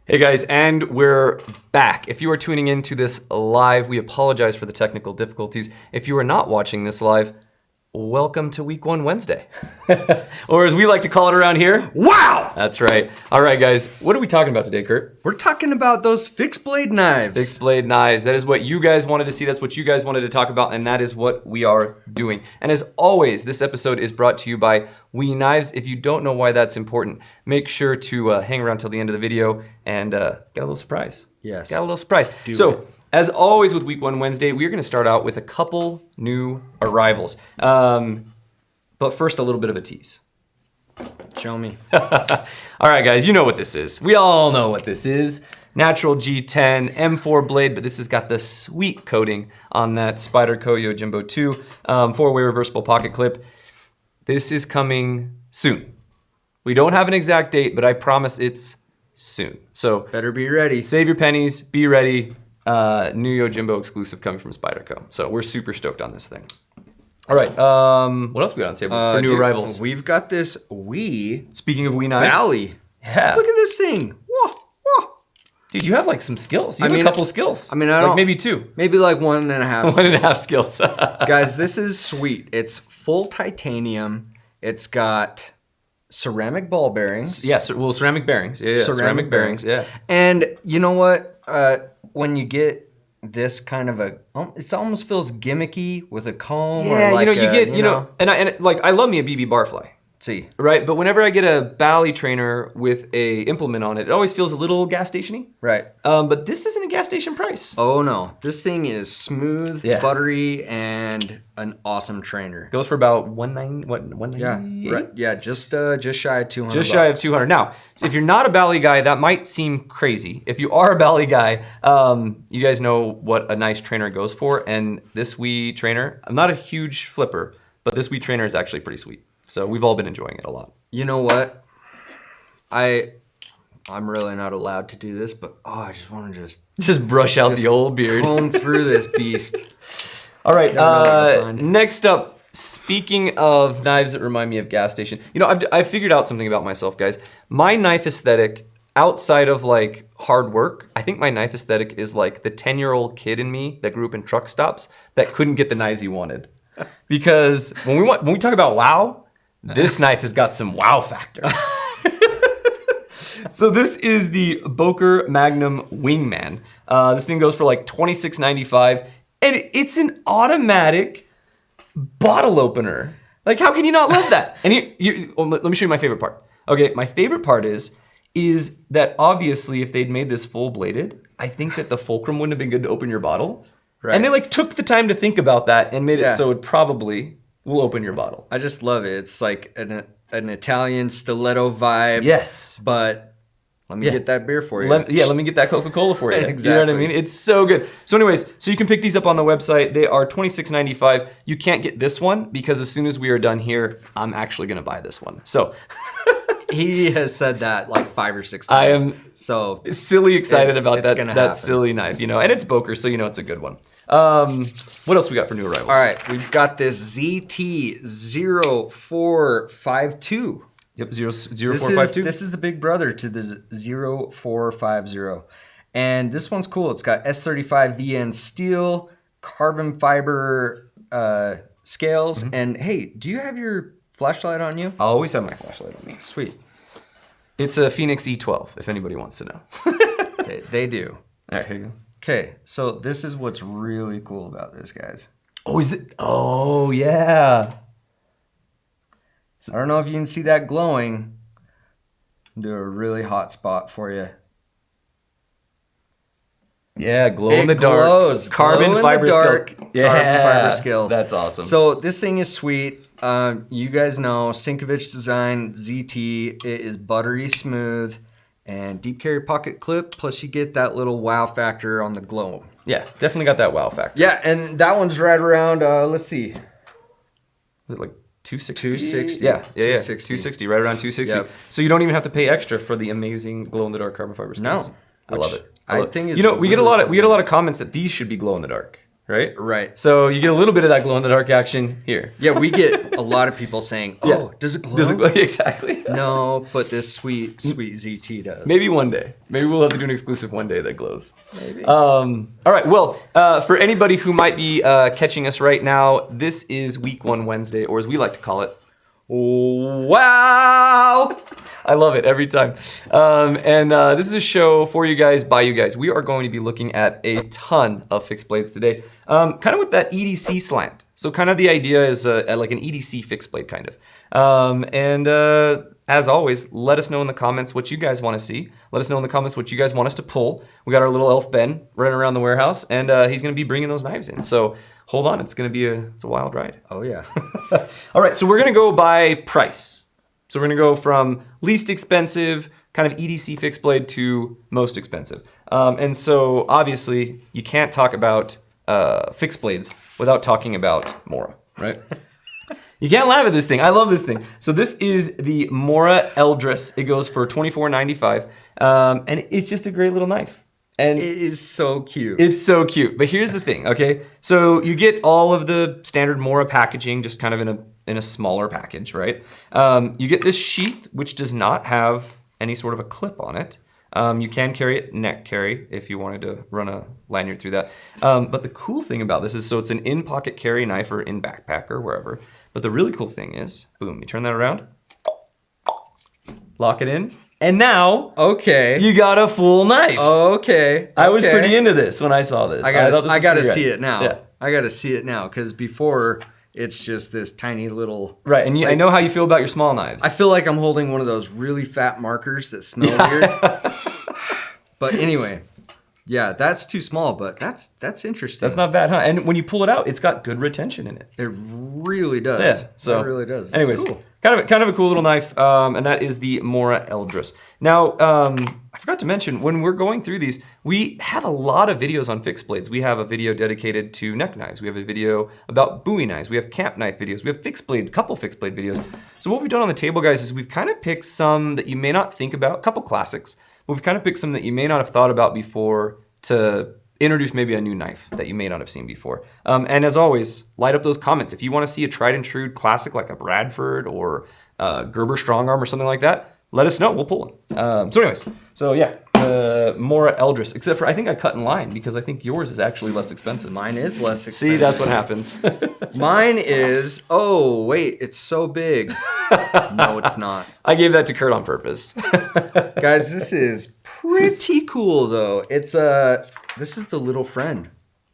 Hey guys, and we're back. If you are tuning into this live, we apologize for the technical difficulties. If you are not watching this live, welcome to Week 1 Wednesday. Or as we like to call it around here, wow! That's right. All right, guys, what are we talking about today, Kurt? We're talking about those fixed blade knives. Fixed blade knives. That is what you guys wanted to see. That's what you guys wanted to talk about, and that is what we are doing. And as always, this episode is brought to you by We Knives. If you don't know why that's important, make sure to hang around till the end of the video and get a little surprise. Yes. Got a little surprise. As always with Week 1 Wednesday, we're going to start out with a couple new arrivals. But first, a little bit of a tease. Show me. All right, guys, you know what this is. We all know what this is. Natural G10 M4 blade, but this has got the sweet coating on that Spyderco Yojimbo 2 4-way reversible pocket clip. This is coming soon. We don't have an exact date, but I promise it's soon. So better be ready. Save your pennies, be ready. New Yojimbo exclusive coming from Spyderco. So we're super stoked on this thing. All right, what else we got on the table for new arrivals? We've got this Wee. Speaking of Wee knives. Valley. Yeah. Look at this thing. Whoa, whoa. Dude, you have like some skills. You have a couple skills. I mean, I don't. Maybe two. Maybe like 1.5 One and a half skills. Guys, this is sweet. It's full titanium. It's got ceramic ball bearings. Yes, well, ceramic bearings. Yeah, ceramic bearings. Yeah. And you know what? When you get this kind of it almost feels gimmicky with a comb. Yeah, or like I love me a BB barfly. See. Right, but whenever I get a Bally trainer with a implement on it, it always feels a little gas stationy. Right. But this isn't a gas station price. Oh no, this thing is smooth, buttery, and an awesome trainer. Goes for about $190. Yeah, right. Yeah, just shy of 200. Just shy of 200. Now, if you're not a Bally guy, that might seem crazy. If you are a Bally guy, you guys know what a nice trainer goes for, and this Wii trainer, I'm not a huge flipper, but this Wii trainer is actually pretty sweet. So we've all been enjoying it a lot. You know what? I'm really not allowed to do this, but I just want to just brush out the old beard. Comb through this beast. All right. Next up, speaking of knives that remind me of gas station, you know, I've figured out something about myself, guys. My knife aesthetic, outside of like hard work, I think my knife aesthetic is like the 10-year-old kid in me that grew up in truck stops that couldn't get the knives he wanted. Because when we talk about wow, this knife has got some wow factor. So this is the Boker Magnum Wingman. This thing goes for like $26.95, and it's an automatic bottle opener. Like, how can you not love that? And let me show you my favorite part. Okay, my favorite part is that obviously if they'd made this full bladed, I think that the fulcrum wouldn't have been good to open your bottle. Right. And they like took the time to think about that and made it so it probably will open your bottle. I just love it. It's like an Italian stiletto vibe. Yes. But let me get that beer for you. Let me get that Coca-Cola for you. Exactly. You know what I mean? It's so good. So anyways, so you can pick these up on the website. They are $26.95. You can't get this one because as soon as we are done here, I'm actually going to buy this one. So he has said that like 5 or 6 times. I am so silly excited about that silly knife, you know, and it's Boker, so you know it's a good one. What else we got for new arrivals? All right, we've got this ZT0452. Yep, 0452. This is the big brother to the 0450. And this one's cool. It's got S35 VN steel, carbon fiber scales. Mm-hmm. And hey, do you have your flashlight on you? I always have my flashlight on me. Sweet. It's a Phoenix E12, if anybody wants to know. They do. All right, here you go. Okay, so this is what's really cool about this, guys. Oh, is it? Oh, yeah. I don't know if you can see that glowing. Do a really hot spot for you. Yeah, glow in the dark. Glows. Carbon fiber scales. Yeah, carbon fiber scales. That's awesome. So this thing is sweet. You guys know Syncovich design ZT. It is buttery smooth and deep carry pocket clip. Plus you get that little wow factor on the glow. Yeah, definitely got that wow factor. Yeah, and that one's right around. Let's see. Is it like 260? 260. Yeah, 260. 260, right around 260. Yep. So you don't even have to pay extra for the amazing glow in the dark carbon fiber scales. No, I love it. I think it's we get a lot of comments that these should be glow in the dark. right? Right. So you get a little bit of that glow-in-the-dark action here. Yeah, we get a lot of people saying, "Oh, does it glow?" Does it glow? Exactly. No, but this sweet ZT does. Maybe one day. Maybe we'll have to do an exclusive one day that glows. Maybe. All right. Well, for anybody who might be catching us right now, this is Week 1 Wednesday, or as we like to call it, wow! I love it every time. This is a show for you guys, by you guys. We are going to be looking at a ton of fixed blades today, kind of with that EDC slant. So kind of the idea is like an EDC fixed blade kind of. As always, let us know in the comments what you guys want to see. Let us know in the comments what you guys want us to pull. We got our little elf Ben running around the warehouse, and he's going to be bringing those knives in. So hold on, it's going to be a wild ride. Oh yeah. All right, so we're going to go by price. So we're going to go from least expensive, kind of EDC fixed blade, to most expensive. And so obviously you can't talk about fixed blades without talking about Mora, right? You can't laugh at this thing. I love this thing. So this is the Mora Eldress. It goes for $24.95, and it's just a great little knife. And it is so cute. It's so cute. But here's the thing, okay? So you get all of the standard Mora packaging, just kind of in a smaller package, right? You get this sheath, which does not have any sort of a clip on it. You can carry it neck carry if you wanted to run a lanyard through that. But the cool thing about this is, so it's an in-pocket carry knife or in backpack or wherever. But the really cool thing is, boom, you turn that around, lock it in, and now you got a full knife. Okay. I was pretty into this when I saw this. I gotta see it now. Yeah. I gotta see it now, because before it's just this tiny little. Right, and I know how you feel about your small knives. I feel like I'm holding one of those really fat markers that smell weird. But anyway, yeah, that's too small, but that's interesting. That's not bad, huh? And when you pull it out, it's got good retention in it. It really does. Yeah, so it really does. That's anyways, cool. kind of a cool little knife, and that is the Mora Eldress. Now, I forgot to mention, when we're going through these, we have a lot of videos on fixed blades. We have a video dedicated to neck knives. We have a video about Bowie knives. We have camp knife videos. We have couple fixed blade videos. So what we've done on the table, guys, is we've kind of picked some that you may not think about, a couple classics, but we've kind of picked some that you may not have thought about before to introduce maybe a new knife that you may not have seen before. And as always, light up those comments. If you want to see a tried and true classic like a Bradford or Gerber Strong Arm or something like that, let us know. We'll pull them. So yeah, Mora Eldress. Except for I think I cut in line because I think yours is actually less expensive. Mine is less expensive. See, that's what happens. Mine is, oh wait, it's so big. No, it's not. I gave that to Kurt on purpose. Guys, this is pretty cool though. This is the little friend.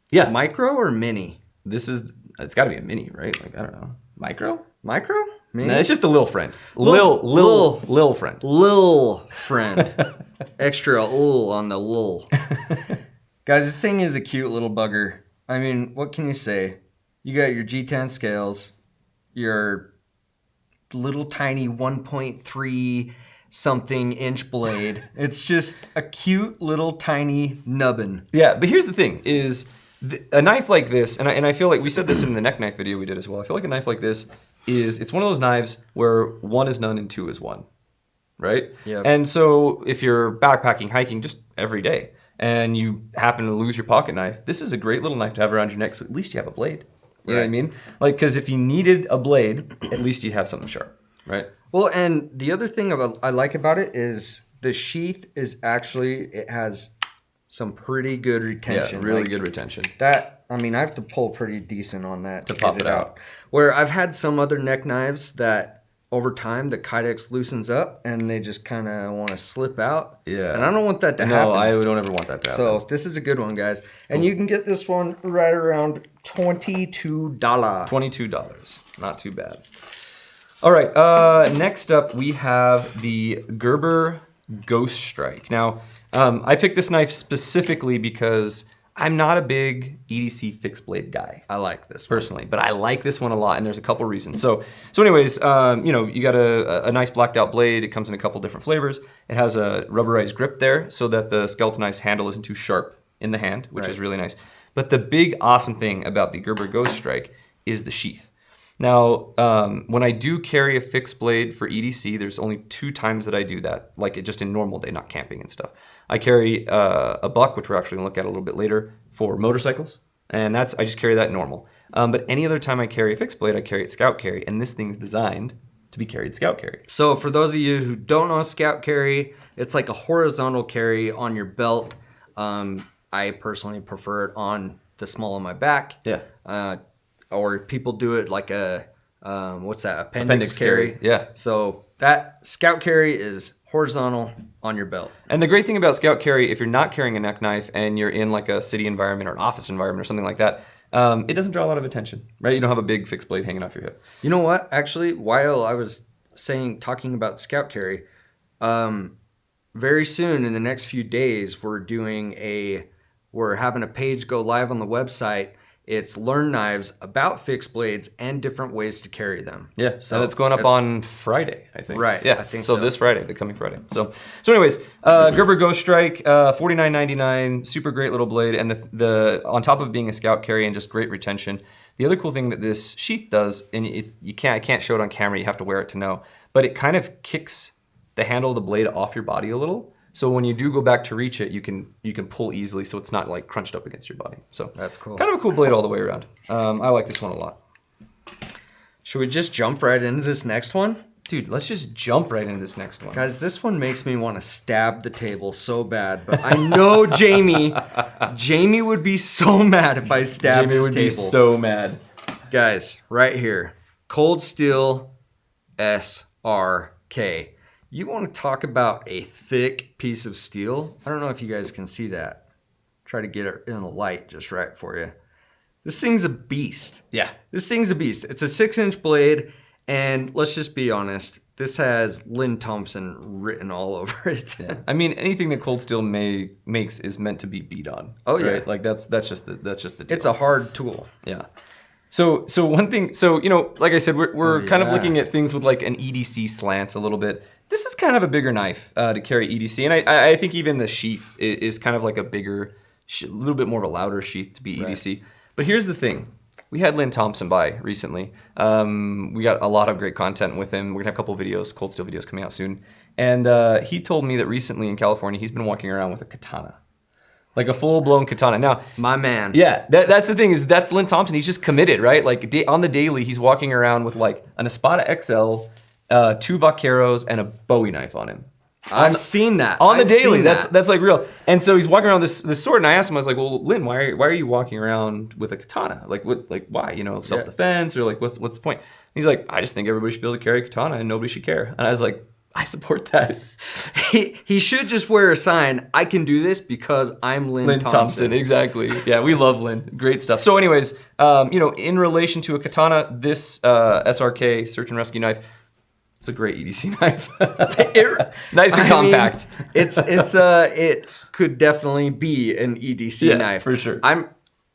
Yeah. Micro or mini? It's got to be a mini, right? Like, I don't know. Micro? Micro? Mini? No, it's just a little friend. Lil friend. Lil friend. Extra on the lil. Guys, this thing is a cute little bugger. I mean, what can you say? You got your G10 scales, your little tiny 1.3 something inch blade. It's just a cute little tiny nubbin. Yeah, but here's the thing is a knife like this, and I feel like we said this in the neck knife video we did as well. I feel like a knife like this it's one of those knives where one is none and two is one, right? Yeah. And so if you're backpacking, hiking just every day, and you happen to lose your pocket knife, this is a great little knife to have around your neck, so at least you have a blade. You know what I mean? Like, because if you needed a blade, at least you have something sharp, right? Well, and the other thing I like about it is the sheath is actually, it has some pretty good retention. Yeah, really good retention. I mean, I have to pull pretty decent on that to pop get it out. Where I've had some other neck knives that over time the Kydex loosens up and they just kind of want to slip out. Yeah. And I don't want that to happen. No, I don't ever want that to happen. So this is a good one, guys. And you can get this one right around $22. $22. Not too bad. All right, next up we have the Gerber Ghost Strike. Now, I picked this knife specifically because I'm not a big EDC fixed blade guy. I like this personally, but I like this one a lot, and there's a couple reasons. So anyways, you got a nice blacked out blade. It comes in a couple different flavors. It has a rubberized grip there so that the skeletonized handle isn't too sharp in the hand, which is really nice. But the big awesome thing about the Gerber Ghost Strike is the sheath. Now, when I do carry a fixed blade for EDC, there's only 2 times that I do that, like just in normal day, not camping and stuff. I carry a buck, which we're actually gonna look at a little bit later, for motorcycles, And I just carry that normal. But any other time I carry a fixed blade, I carry it scout carry, and this thing's designed to be carried scout carry. So for those of you who don't know scout carry, it's like a horizontal carry on your belt. I personally prefer it on the small of my back. Yeah. Or people do it like a, what's that, appendix carry. Yeah. So that scout carry is horizontal on your belt. And the great thing about scout carry, if you're not carrying a neck knife and you're in like a city environment or an office environment or something like that, it doesn't draw a lot of attention, right? You don't have a big fixed blade hanging off your hip. You know what? Actually, while I was talking about scout carry, very soon in the next few days, we're having a page go live on the website. It's Learn Knives about fixed blades and different ways to carry them. Yeah, so and it's going up on Friday, I think. Right. Yeah, I think so. This Friday, the coming Friday. So anyways, Gerber Ghost Strike, $49.99, super great little blade, and the on top of being a scout carry and just great retention, the other cool thing that this sheath does, and I can't show it on camera, you have to wear it to know, but it kind of kicks the handle of the blade off your body a little. So when you do go back to reach it, you can pull easily, so it's not like crunched up against your body. So that's cool. Kind of a cool blade all the way around. I like this one a lot. Should we just jump right into this next one? Dude, let's just jump right into this next one. Guys, this one makes me want to stab the table so bad, but I know Jamie would be so mad if I stabbed Jamie his would table. be so mad. Guys, right here, Cold Steel SRK. You want to talk about a thick piece of steel? I don't know if you guys can see that. Try to get it in the light just right for you. This thing's a beast. Yeah. This thing's a beast. It's a 6-inch blade, and let's just be honest, this has Lynn Thompson written all over it. Yeah. I mean, anything that Cold Steel makes is meant to be beat on. Oh right? yeah. Like that's just the deal. It's a hard tool. Yeah. So one thing, like I said, we're kind of looking at things with like an EDC slant a little bit. This is kind of a bigger knife to carry EDC, and I think even the sheath is kind of like a bigger, a little bit more of a louder sheath to be EDC. Right. But here's the thing. We had Lynn Thompson by recently. We got a lot of great content with him. We're gonna have a couple videos, Cold Steel videos coming out soon. And he told me that recently in California, he's been walking around with a katana. Like a full-blown katana. Now, my man. Yeah, that's the thing is that's Lynn Thompson. He's just committed, right? Like on the daily, he's walking around with like an Espada XL, 2 Vaqueros, and a Bowie knife on him. I've seen that. On the daily, that's like real. And so he's walking around with this sword, and I asked him, I was like, well, Lynn, why are you walking around with a katana? Like, what? Like, why? Self-defense, or like, what's the point? And he's like, I just think everybody should be able to carry a katana, and nobody should care. And I was like, I support that. He should just wear a sign, I can do this because I'm Lynn Thompson. Exactly. Yeah, we love Lynn. Great stuff. So anyways, in relation to a katana, this SRK, search and rescue knife, it's a great EDC knife. Nice and compact. It could definitely be an EDC knife. For sure. I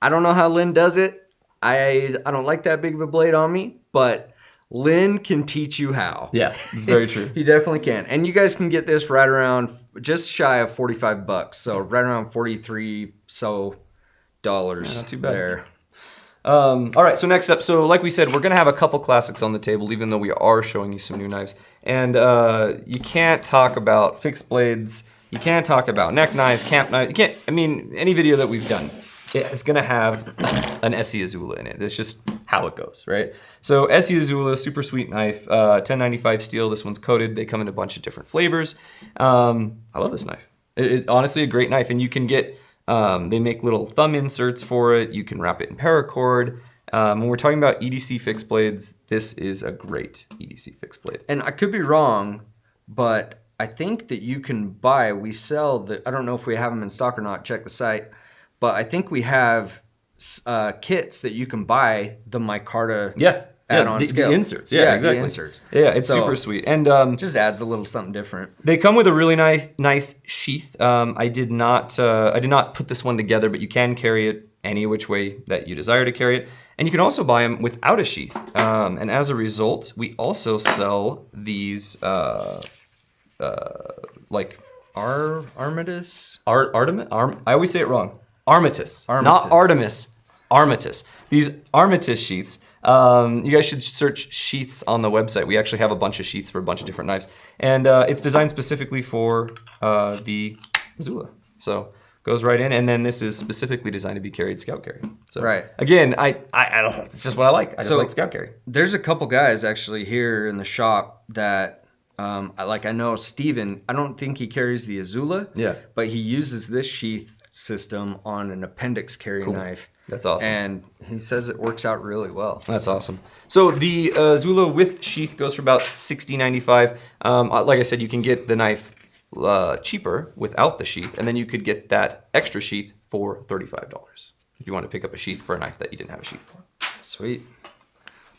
don't know how Lynn does it. I don't like that big of a blade on me, but Lynn can teach you how. Yeah, it's very true. He definitely can. And you guys can get this right around just shy of $45. So right around $43 not too bad. there. All right, so next up, so like we said, we're going to have a couple classics on the table, even though we are showing you some new knives. And you can't talk about fixed blades. You can't talk about neck knives, camp knives. Any video that we've done, it's going to have an Essie Azula in it. That's just how it goes, right? So Essie Azula, super sweet knife, 1095 steel. This one's coated. They come in a bunch of different flavors. I love this knife. It's honestly a great knife, and you can get... they make little thumb inserts for it. You can wrap it in paracord. When we're talking about EDC fixed blades, this is a great EDC fixed blade. And I could be wrong, but I think that you can we sell I don't know if we have them in stock or not, check the site, but I think we have kits that you can buy the micarta add-on scale. The inserts. Yeah, exactly. The inserts. Yeah, it's super sweet. And just adds a little something different. They come with a really nice sheath. I did not put this one together, but you can carry it any which way that you desire to carry it. And you can also buy them without a sheath. And as a result, we also sell these Armistice? I always say it wrong. Armistice. Not Artemis. Armistice. These Armistice sheaths. You guys should search sheaths on the website. We actually have a bunch of sheaths for a bunch of different knives. And it's designed specifically for the Azula. So goes right in, and then this is specifically designed to be carried scout carry. So Right. again, I don't know. It's just what I like. I just like scout carry. There's a couple guys actually here in the shop that I know Steven, I don't think he carries the Azula. Yeah. But he uses this sheath system on an appendix carry knife. That's awesome. And he says it works out really well. That's awesome. So the Zullo with sheath goes for about $60.95. Like I said, you can get the knife cheaper without the sheath, and then you could get that extra sheath for $35 if you want to pick up a sheath for a knife that you didn't have a sheath for. Sweet.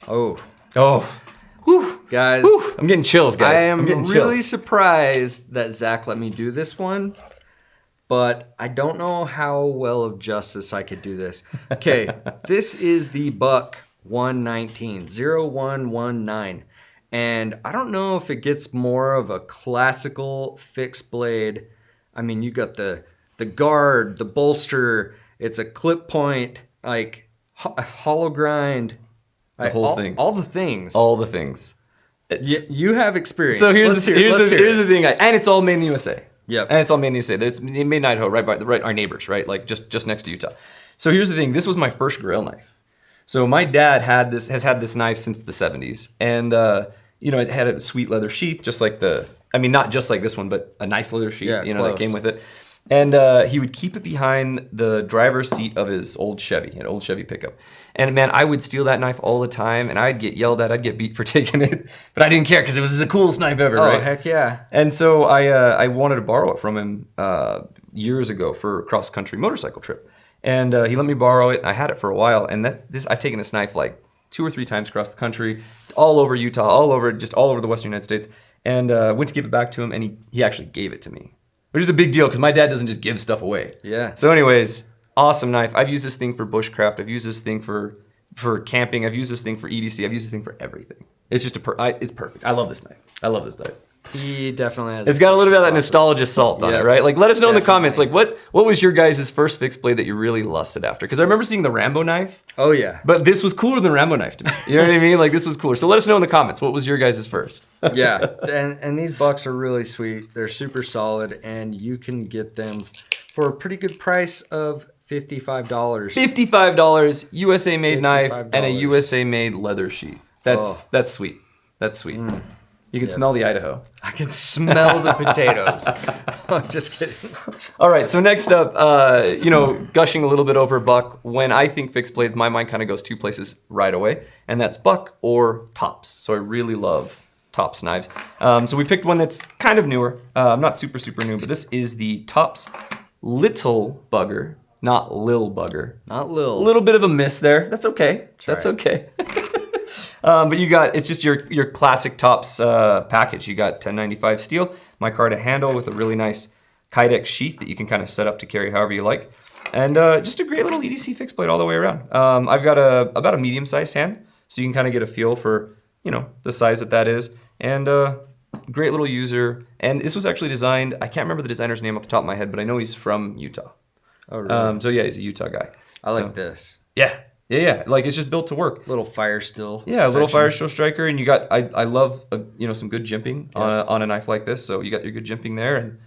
Oh. Whew. Guys. Whew. I'm getting chills, guys. I am getting really chills. surprised that Zach let me do this one, but I don't know how well of justice I could do this. Okay, this is the Buck 119, 0119. And I don't know if it gets more of a classical fixed blade. I mean, you got the guard, the bolster, it's a clip point, like hollow grind. The whole thing. All the things. All the things. You have experience. So here's the thing, and it's all made in the USA. Yep. And it's all made in the USA. It's made in Idaho, right our neighbors, right? Like just next to Utah. So here's the thing. This was my first grill knife. So my dad has had this knife since the 70s, and it had a sweet leather sheath, just like not just like this one, but a nice leather sheath, that came with it. And he would keep it behind the driver's seat of his old Chevy, an old Chevy pickup. And man, I would steal that knife all the time, and I'd get yelled at, I'd get beat for taking it, but I didn't care because it was the coolest knife ever, right? Oh, heck yeah. And so I wanted to borrow it from him years ago for a cross-country motorcycle trip. And he let me borrow it, and I had it for a while. And I've taken this knife like 2 or 3 times across the country, all over Utah, all over the Western United States, and went to give it back to him, and he actually gave it to me, which is a big deal because my dad doesn't just give stuff away. Yeah. So anyways, awesome knife. I've used this thing for bushcraft. I've used this thing for camping. I've used this thing for EDC. I've used this thing for everything. It's just it's perfect. I love this knife. He definitely has. It's got a little bit of that nostalgia salt on it, right? Like, let us know in the comments, like, what was your guys' first fixed blade that you really lusted after? Because I remember seeing the Rambo knife. Oh, yeah. But this was cooler than Rambo knife to me. You know what I mean? Like, this was cooler. So let us know in the comments, what was your guys' first? Yeah, and these bucks are really sweet. They're super solid, and you can get them for a pretty good price of $55. $55, USA made knife, $55. and a USA made leather sheath. That's sweet. That's sweet. You can smell the Idaho. I can smell the potatoes. I'm just kidding. All right, so next up, gushing a little bit over Buck. When I think fixed blades, my mind kind of goes 2 places right away, and that's Buck or Tops. So I really love Tops knives. So we picked one that's kind of newer, not super new, but this is the Tops Little Bugger, not Lil Bugger. Not Lil. A little bit of a miss there. That's okay. That's okay. But it's just your classic Tops package. You got 1095 steel, micarta handle with a really nice Kydex sheath that you can kind of set up to carry however you like. And just a great little EDC fixed blade all the way around. I've got about a medium-sized hand, so you can kind of get a feel for, the size that is. And great little user. And this was actually designed, I can't remember the designer's name off the top of my head, but I know he's from Utah. Oh, really? So yeah, he's a Utah guy. I like this. Yeah. Like, it's just built to work. Little fire still. Yeah, a little fire still striker, and you got I love some good jimping on a knife like this. So you got your good jimping there, and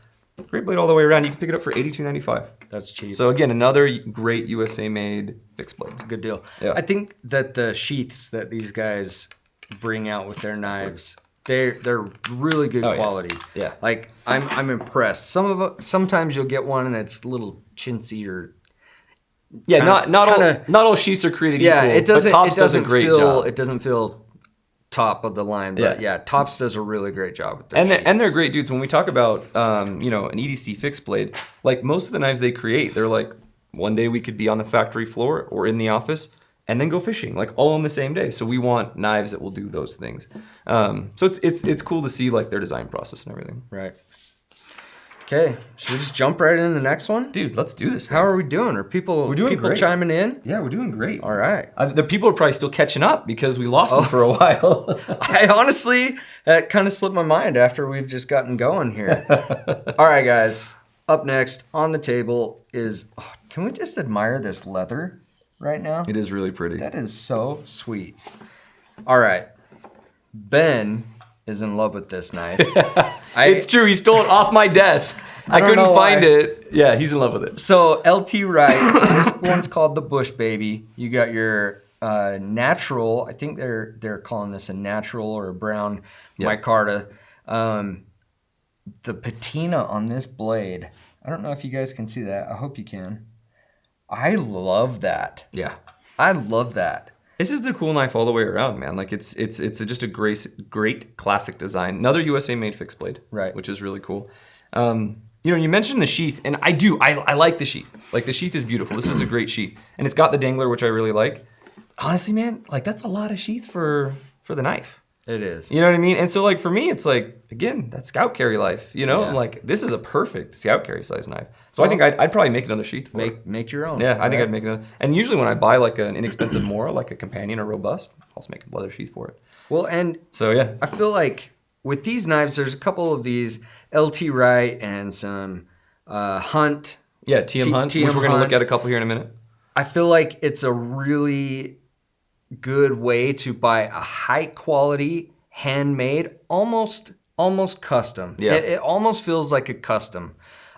great blade all the way around. You can pick it up for $82.95. That's cheap. So again, another great USA made fixed blade. It's a good deal. Yeah. I think that the sheaths that these guys bring out with their knives, they're really good quality. Yeah. Like, I'm impressed. Sometimes you'll get one and it's a little chintzy or. Yeah, not all sheaths are created equal. It doesn't. But Tops it doesn't does a great feel, job. It doesn't feel top of the line, but Tops does a really great job with their and they're great dudes. When we talk about an EDC fixed blade, like most of the knives they create, they're like, one day we could be on the factory floor or in the office and then go fishing, like all on the same day. So we want knives that will do those things. So it's cool to see like their design process and everything. Right. Okay, should we just jump right into the next one? Dude, let's do this. How are we doing? Are people great. chiming in? Yeah, we're doing great. All right. The people are probably still catching up because we lost them for a while. I honestly, that kind of slipped my mind after we've just gotten going here. All right, guys. Up next on the table is, can we just admire this leather right now? It is really pretty. That is so sweet. All right. Ben is in love with this knife. It's true. He stole it off my desk. I don't couldn't know find why. it. Yeah, he's in love with it. So LT Wright, this one's called the Bush Baby. You got your natural. I think they're calling this a natural or a brown micarta. The patina on this blade. I don't know if you guys can see that. I hope you can. I love that. Yeah. I love that. It's just a cool knife all the way around, man. Like it's just a great classic design. Another USA made fixed blade, Right? Which is really cool. You mentioned the sheath, and I like the sheath. Like the sheath is beautiful. This is a great sheath, and it's got the dangler, which I really like. Honestly, man, like that's a lot of sheath for the knife. It is. You know what I mean? And so like for me, it's like, again, that scout carry life, you know? Yeah. I'm like, this is a perfect scout carry size knife. So I think I'd probably make another sheath for it. Make your own. Yeah, I think I'd make another. And usually when I buy like an inexpensive Mora, like a companion or robust, I'll just make a leather sheath for it. Well, and So yeah. I feel like with these knives, there's a couple of these LT Wright and some Hunt. Yeah, TM Hunt, which we're going to look at a couple here in a minute. I feel like it's a really good way to buy a high quality, handmade, almost custom. Yeah. It almost feels like a custom.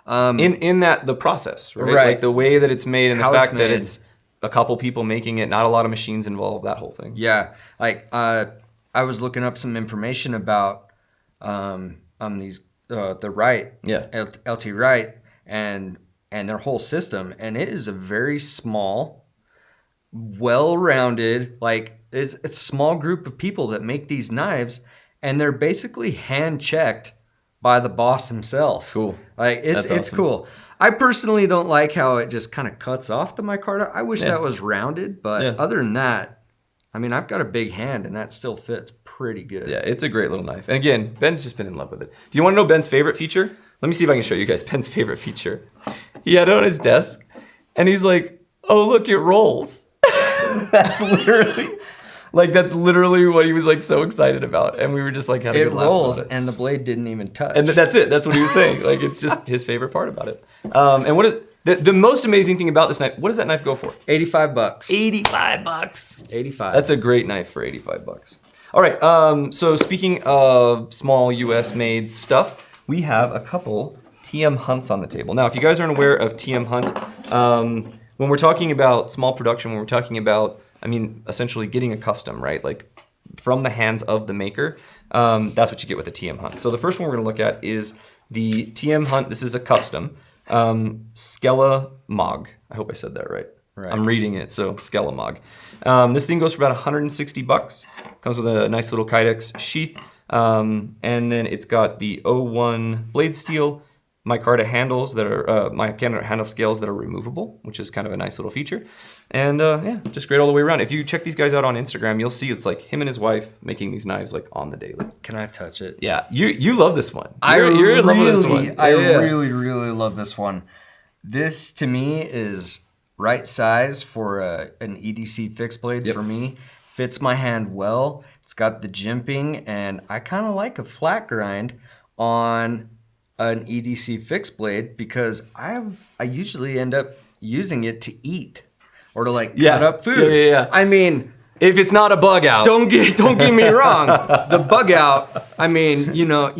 In that the process, right? Right. Like the way that it's made and How the it's fact that made. it's a couple people making it, not a lot of machines involved, that whole thing. Yeah, like I was looking up some information about these the Wright, LT Wright, and their whole system, and it is a very small, well-rounded, like it's a small group of people that make these knives, and they're basically hand-checked by the boss himself. Cool. Like it's awesome. cool. I personally don't like how it just kind of cuts off the micarta. I wish that was rounded, but other than that, I mean, I've got a big hand, and that still fits pretty good. Yeah, it's a great little knife. And again, Ben's just been in love with it. Do you want to know Ben's favorite feature? Let me see if I can show you guys Ben's favorite feature. He had it on his desk, and he's like, oh, look, it rolls. That's literally what he was like so excited about. And we were just like having a It good laugh rolls, about it. and the blade didn't even touch. And that's it. That's what he was saying. Like, it's just his favorite part about it. And what is the most amazing thing about this knife? What does that knife go for? $85. $85. 85. That's a great knife for $85. All right. So speaking of small U.S. made stuff, we have a couple TM Hunts on the table. Now, if you guys aren't aware of TM Hunt, when we're talking about small production, when we're talking about, I mean, essentially getting a custom, right? Like from the hands of the maker, that's what you get with a TM Hunt. So the first one we're gonna look at is the TM Hunt. This is a custom Skella Mog. I hope I said that right. I'm reading it, so Skella Mog. This thing goes for about $160. Comes with a nice little Kydex sheath. And then it's got the 01 blade steel, micarta handles that are micarta handle scales that are removable, which is kind of a nice little feature. And yeah, just great all the way around. If you check these guys out on Instagram, you'll see it's like him and his wife making these knives like on the daily. Can I touch it? Yeah, you love this one. You're in love with this one. I really, really love this one. This to me is right size for an EDC fixed blade for me. Fits my hand well. It's got the jimping, and I kind of like a flat grind on an EDC fixed blade because I usually end up using it to eat or to like cut up food. Yeah. I mean, if it's not a bug out. don't get me wrong. The bug out, I mean, you know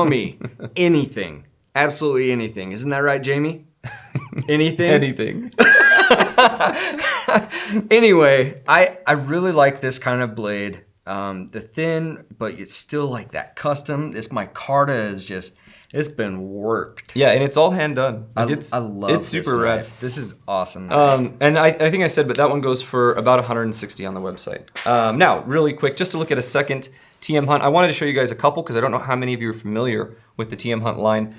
me. Anything. Absolutely anything. Isn't that right, Jamie? Anything? Anything. Anyway, I really like this kind of blade. The thin, but it's still like that custom. This micarta is just, it's been worked. Yeah, and it's all hand done. I Like, love it's this super rad. knife. This is awesome. And I think I said, but that one goes for about $160 on the website. Now, really quick, just to look at a second TM Hunt, I wanted to show you guys a couple because I don't know how many of you are familiar with the TM Hunt line.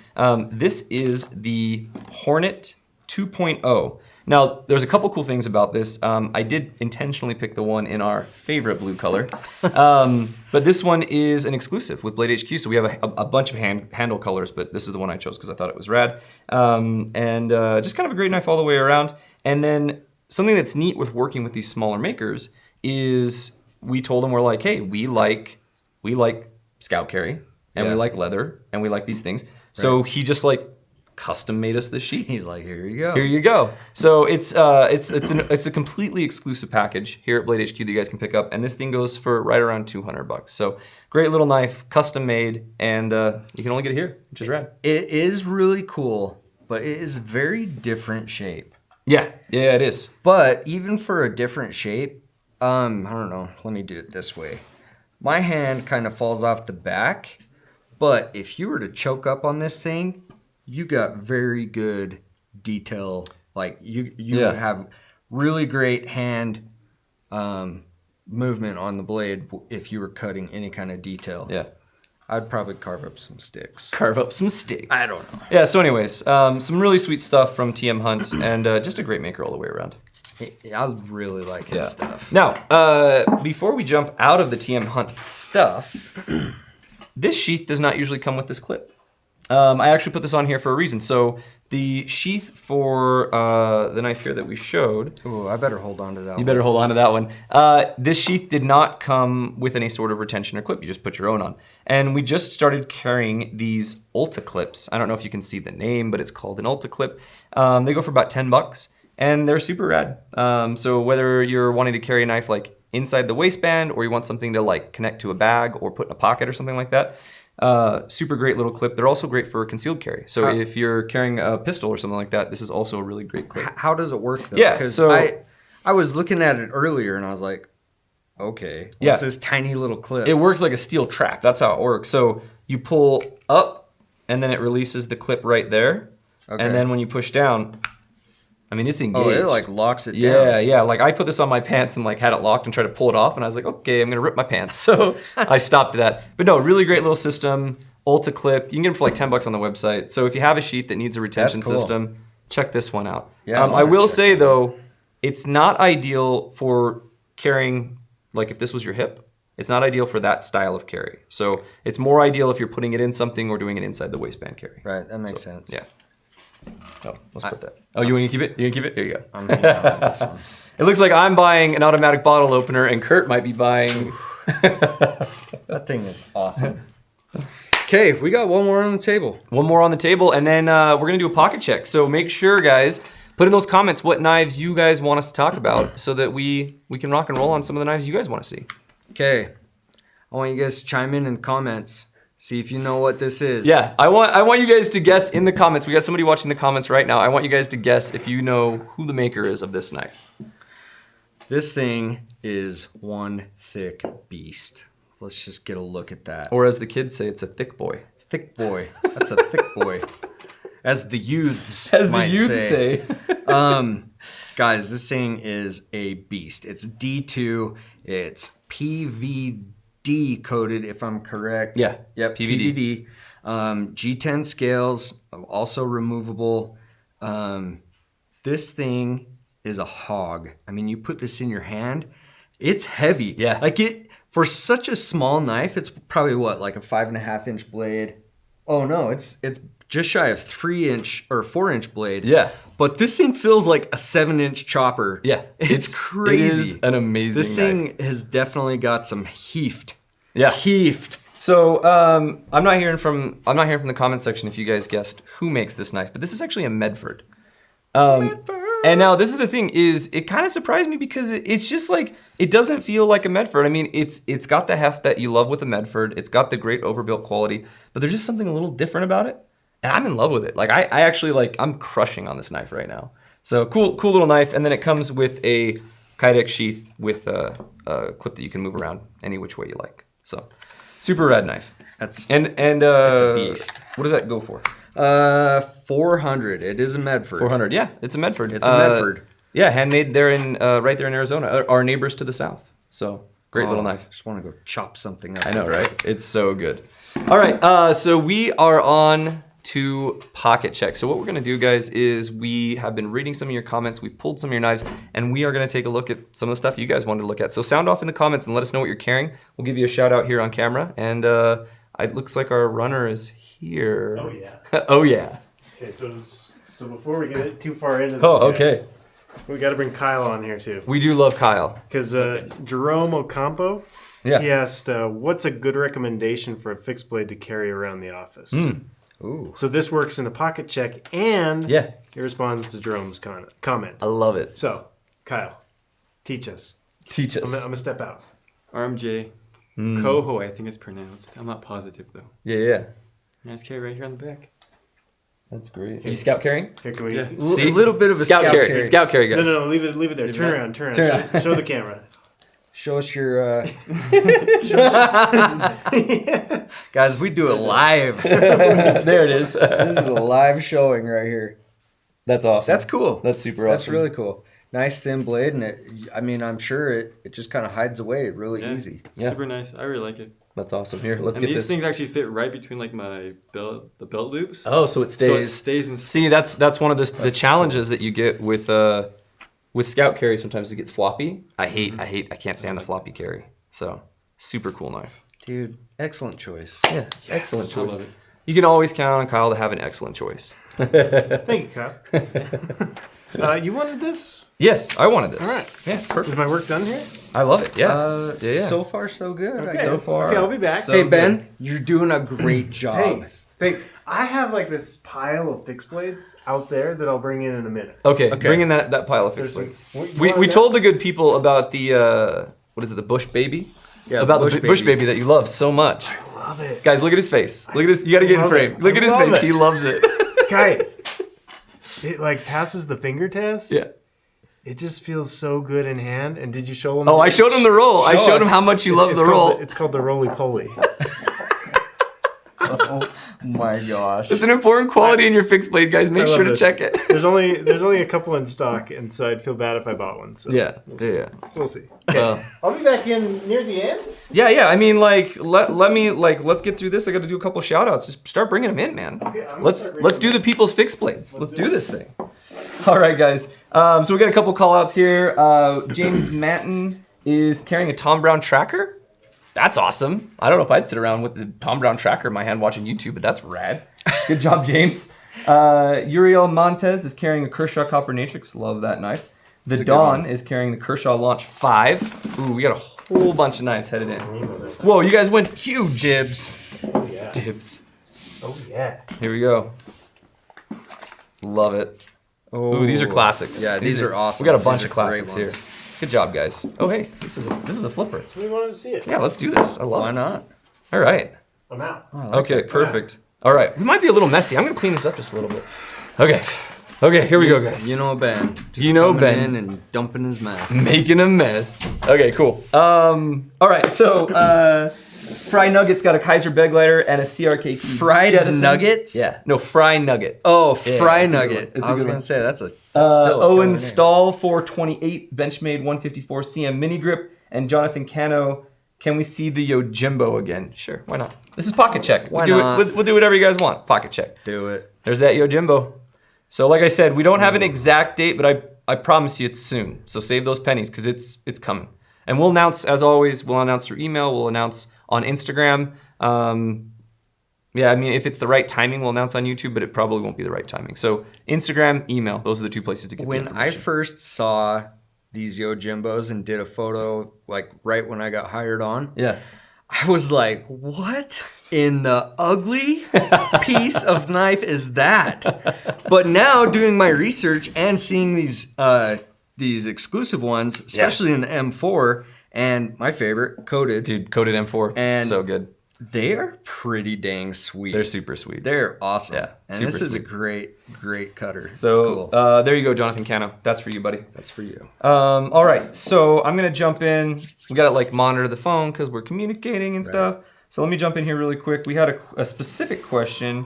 This is the Hornet 2.0. Now, there's a couple cool things about this. I did intentionally pick the one in our favorite blue color, but this one is an exclusive with Blade HQ. So we have a bunch of handle colors, but this is the one I chose because I thought it was rad. And just kind of a great knife all the way around. And then something that's neat with working with these smaller makers is we told them, we're like, hey, we like scout carry and we like leather and we like these things. So he just like custom made us this sheath. He's like, here you go. Here you go. So it's a completely exclusive package here at Blade HQ that you guys can pick up, and this thing goes for right around $200. So great little knife, custom made, and you can only get it here, which is rad. It is really cool, but it is very different shape. Yeah, it is. But even for a different shape, I don't know. Let me do it this way. My hand kind of falls off the back, but if you were to choke up on this thing, you got very good detail. Like you have really great hand movement on the blade if you were cutting any kind of detail. Yeah. I'd probably carve up some sticks. Carve up some sticks. I don't know. Yeah, so anyways, some really sweet stuff from TM Hunt, and just a great maker all the way around. I really like his stuff. Now, before we jump out of the TM Hunt stuff, this sheath does not usually come with this clip. I actually put this on here for a reason. So the sheath for the knife here that we showed. Ooh, I better hold on to that one. You better hold on to that one. This sheath did not come with any sort of retention or clip. You just put your own on. And we just started carrying these Ulta Clips. I don't know if you can see the name, but it's called an Ulta Clip. They go for about $10. And they're super rad. So whether you're wanting to carry a knife like inside the waistband, or you want something to like connect to a bag or put in a pocket or something like that, super great little clip. They're also great for concealed carry. So if you're carrying a pistol or something like that, this is also a really great clip. How does it work though? Yeah, so I was looking at it earlier and I was like, okay, what's this tiny little clip? It works like a steel trap. That's how it works. So you pull up and then it releases the clip right there. Okay. And then when you push down, I mean, it's engaged. Oh, it like locks it down. Yeah. Like I put this on my pants and like had it locked and tried to pull it off, and I was like, okay, I'm gonna rip my pants. So I stopped that. But no, really great little system. Ulta Clip. You can get them for like $10 on the website. So if you have a sheath that needs a retention system, check this one out. Yeah. I will say though, it's not ideal for carrying. Like if this was your hip, it's not ideal for that style of carry. So it's more ideal if you're putting it in something or doing it inside the waistband carry. Right. That makes sense. Yeah. Oh, let's put that. Oh, you want to keep it? You can keep it? Here you go. I'm hanging on this one. It looks like I'm buying an automatic bottle opener, and Kurt might be buying. That thing is awesome. Okay, we got one more on the table. One more on the table, and then we're going to do a pocket check. So make sure, guys, put in those comments what knives you guys want us to talk about so that we can rock and roll on some of the knives you guys want to see. Okay. I want you guys to chime in the comments. See if you know what this is. Yeah, I want you guys to guess in the comments. We got somebody watching the comments right now. I want you guys to guess if you know who the maker is of this knife. This thing is one thick beast. Let's just get a look at that. Or as the kids say, it's a thick boy. Thick boy. That's a thick boy. As the youths might say. Guys, this thing is a beast. It's D2. It's PVD coded, if I'm correct. Yeah. Yep. PVD. G10 scales, also removable. This thing is a hog. I mean, you put this in your hand, it's heavy. Yeah. Like for such a small knife, it's probably what, like a 5.5-inch blade. Oh no, it's just shy of 3-inch or 4-inch blade. Yeah. But this thing feels like a 7-inch chopper. Yeah. It's crazy. It is an amazing This thing has definitely got some heft. Yeah. Heft. So I'm not hearing from the comment section if you guys guessed who makes this knife, but this is actually a Medford. And now this is the thing, is it kind of surprised me because it's just like, it doesn't feel like a Medford. I mean, it's got the heft that you love with a Medford. It's got the great overbuilt quality, but there's just something a little different about it. And I'm in love with it. Like I actually I'm crushing on this knife right now. So cool little knife. And then it comes with a Kydex sheath with a clip that you can move around any which way you like. So super rad knife. That's a beast. What does that go for? 400. It is a Medford. 400. Yeah, it's a Medford. It's a Medford. Yeah, handmade there in right there in Arizona. Our neighbors to the south. So great little knife. Just want to go chop something up. I know, right? It's so good. All right, so we are on to pocket check. So what we're gonna do, guys, is we have been reading some of your comments. We pulled some of your knives, and we are gonna take a look at some of the stuff you guys wanted to look at. So sound off in the comments and let us know what you're carrying. We'll give you a shout out here on camera. And it looks like our runner is here. Oh yeah. Oh yeah. Okay, so before we get too far into this, okay. We got to bring Kyle on here too. We do love Kyle. Because Jerome Ocampo, yeah, he asked, what's a good recommendation for a fixed blade to carry around the office? Ooh. So this works in a pocket check, and Yeah. it responds to Jerome's comment. I love it. So, Kyle, teach us. Teach us. I'm gonna step out. RMJ. Coho, I think it's pronounced. I'm not positive, though. Yeah. Nice carry right here on the back. That's great. Are you scout carrying? Here, can we? Yeah. See? A little bit of a Scout carry. carry. Scout carry, guys. No, leave it there. Turn around. Turn around. Show the camera. Show us your. Guys, we do it live. There it is. This is a live showing right here. That's awesome. That's cool. That's super awesome. That's really cool. Nice thin blade, and I'm sure it just kind of hides away really Yeah. easy. Yeah. Super nice. I really like it. That's awesome. Here, let's And get these this. things actually fit right between like my belt loops. Oh, so it stays. So it stays in. See, that's one of the challenges that you get with scout carry. Sometimes it gets floppy. I can't stand the floppy carry. So super cool knife. Dude, excellent choice. Yeah, excellent I choice. love it. You can always count on Kyle to have an excellent choice. Thank you, Kyle. You wanted this? Yes, I wanted this. All right. Yeah, Is perfect. my work done here? I love it. Yeah. Yeah. So far, so good. I Okay. guess. So far. Okay, I'll be back. Hey, Ben, you're doing a great job. Thanks. I have like this pile of fixed blades out there that I'll bring in a minute. Okay, bring in that pile of fixed There's blades. some- We want told the good people about the what is it, the Bush Baby? Yeah, about the the Bush Baby that you love so much. Love it. Guys, look at his face. Look at his. You got to get in Love frame. it. Look at his Love face. it. He loves it. Guys, it like passes the finger test. Yeah. It just feels so good in hand. And did you show him? Oh, I showed him the roll. I Show showed him us. how much you love It's the called roll. It's called the roly poly. Oh my gosh. It's an important quality in your fixed blade, guys. Make I love sure to this. check it. There's only a couple in stock, and so I'd feel bad if I bought one. So Yeah. Yeah. we'll see. Well, I'll be back in near the end. yeah. I mean, like, let me let's get through this. I got to do a couple shout outs. Just start bringing them in, man. Okay, I'm gonna Let's start let's bringing do the people's fixed blades. Let's do do this thing. All right, guys. So we got a couple call outs here. James Manton is carrying a Tom Brown tracker. That's awesome. I don't know if I'd sit around with the Tom Brown tracker in my hand watching YouTube, but that's rad. Good job, James. Uriel Montez is carrying a Kershaw Copper Natrix. Love that knife. The Dawn is carrying the Kershaw Launch 5. Ooh, we got a whole bunch of knives headed in. Whoa, you guys went huge. Dibs. Oh yeah. Dibs. Oh yeah. Here we go. Love it. Oh, Ooh, these are classics. Yeah, these are awesome. We got a bunch These of are great classics here. ones. Good job, guys. Oh, hey, this is a flipper. We wanted to see it. Yeah, let's do this. I love Why it. not? All right. I'm out. Okay, perfect. All right. We might be a little messy. I'm going to clean this up just a little bit. Okay. Okay, here we go, guys. You know Ben. Just You know coming Ben. in and dumping his mess. Making a mess. Okay, cool. All right, so Fry Nugget's got a Kaiser Begleiter and a CRKT. Fried Jettison. nuggets? Yeah. No, Fry Nugget. Oh, Yeah, fry it's a good nugget. one. It's a I was good gonna one. say that's still a Owen killer name. Stahl 428, Benchmade 154 CM mini grip, and Jonathan Cano. Can we see the Yojimbo again? Sure, why not? This is pocket check. Why we'll do not? it. We'll do whatever you guys want. Pocket check. Do it. There's that Yojimbo. So like I said, we don't have an exact date, but I promise you it's soon. So save those pennies because it's coming. And we'll announce, as always, we'll announce through email, we'll announce on Instagram. Yeah, I mean, if it's the right timing, we'll announce on YouTube, but it probably won't be the right timing. So Instagram, email, those are the two places to get the When I information. first saw these Yojimbos and did a photo, like right when I got hired on, Yeah. I was like, what in the ugly piece of knife is that? But now doing my research and seeing these exclusive ones, especially in the M4, and my favorite, coated, Dude, coated M4, And- so good. they are pretty dang sweet. They're super sweet. They're awesome. Yeah, and super this is a sweet. great cutter. So it's cool. there you go, Jonathan Cano. That's for you, buddy. That's for you. All right, so I'm gonna jump in. We gotta like monitor the phone because we're communicating and stuff. So let me jump in here really quick. We had a specific question.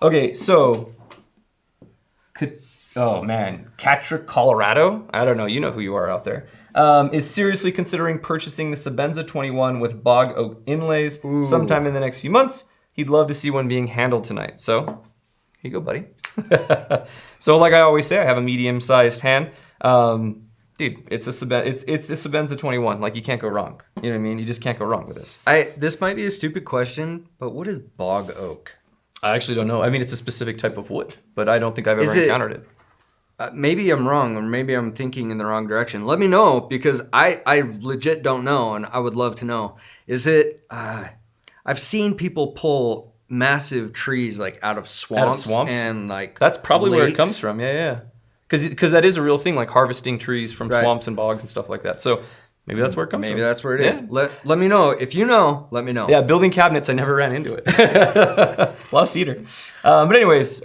Okay, so, oh man, Katra, Colorado. I don't know. You know who you are out there. Is seriously considering purchasing the Sabenza 21 with bog oak inlays sometime in the next few months. He'd love to see one being handled tonight. So, here you go, buddy. So, like I always say, I have a medium-sized hand. Dude, it's a Sabenza 21. Like, you can't go wrong. You know what I mean? You just can't go wrong with this. This might be a stupid question, but what is bog oak? I actually don't know. I mean, it's a specific type of wood, but I don't think I've Is ever it- encountered it. Maybe I'm wrong, or maybe I'm thinking in the wrong direction. Let me know, because I legit don't know, and I would love to know. Is it? I've seen people pull massive trees like out of swamps, and like that's probably where it lakes. comes from. Yeah. Because that is a real thing, like harvesting trees from Right. swamps and bogs and stuff like that. So maybe that's where it comes from. Maybe that's where it is. Yeah. Let me know if you know. Let me know. Yeah, building cabinets, I never ran into it. A lot of cedar. But anyways,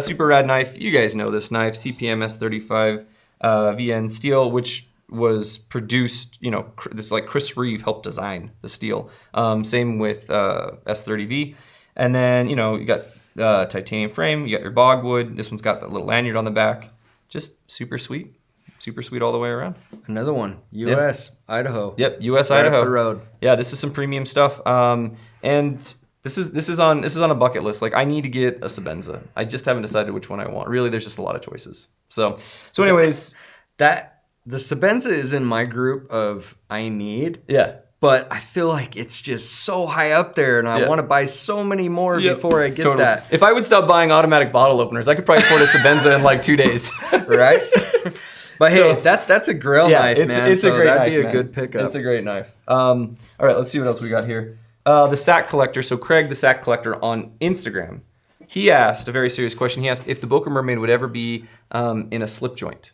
super rad knife. You guys know this knife, CPM S35 VN steel, which was produced, this like Chris Reeve helped design the steel. Same with S30V. And then, you got titanium frame, you got your bogwood. This one's got that little lanyard on the back. Just super sweet all the way around. Another one, U.S. Idaho. Yep, U.S. Right Idaho. up the road. Yeah, this is some premium stuff. And this is on a bucket list. Like I need to get a Sebenza. I just haven't decided which one I want. Really, there's just a lot of choices. So anyways, the Sebenza is in my group of I need. yeah. But I feel like it's just so high up there, and I want to buy so many more before I get that. If I would stop buying automatic bottle openers, I could probably afford a Sebenza in like 2 days. Right? But hey, that's a grill knife, man. It's a great that'd knife, be a good pickup. It's a great knife. All right, let's see what else we got here. The sack collector. So Craig, the sack collector on Instagram, he asked a very serious question. He asked if the Boker Mermaid would ever be in a slip joint.